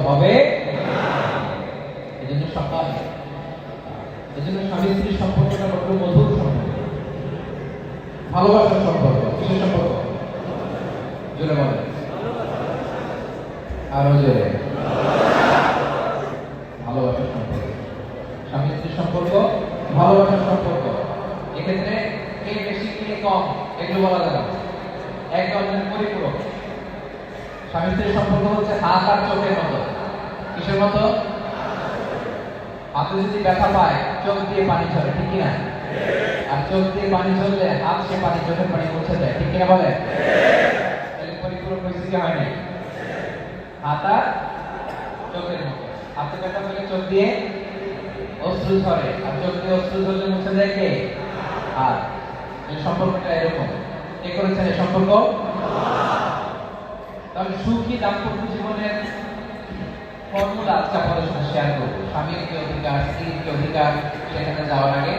হবে। এজন্য সকাল, এজন্য স্বামী স্ত্রীর সম্পর্কটা বড় মধুর সম্পর্ক, ভালোবাসার সম্পর্ক। কিসের সম্পর্ক? জোরে বলেন, আরো জোরে। ভালোবাসার সম্পর্ক, স্বামী স্ত্রীর সম্পর্ক ভালোবাসার সম্পর্ক। এক্ষেত্রে কে বেশি কে কম এগুলো বলা যাবে না, এক অন্যের পরিপূরক। স্বামী স্ত্রীর সম্পর্ক হচ্ছে হাত আর চোখের মতো। কিসের মতো? হাতে যদি ব্যথা পায় চোখ দিয়ে পানি ঝরে, ঠিক কিনা? আর চোখ দিয়ে পানি ঝরলে হাত সে পানি, চোখের পানি মুছে যায়, ঠিক কিনা বলে? তাহলে পরিপূরক হয়েছে কি হয় নাই? হাত আর চোখের মতো। হাতে ব্যথা পেলে চোখ দিয়ে অশ্রু ঝরে, আর চোখ দিয়ে অশ্রু ঝরলে মুছে যায় কে? আর এই সম্পর্কটা এরকম। কে করেছেন এই সম্পর্ক? তাহলে সুখী দাম্পত্য জীবনের ফর্মুলা আজকে আপনাদের সাথে শেয়ার করবো। স্বামীর কি অধিকার, স্ত্রীর কি অধিকার, সেখানে যাওয়ার আগে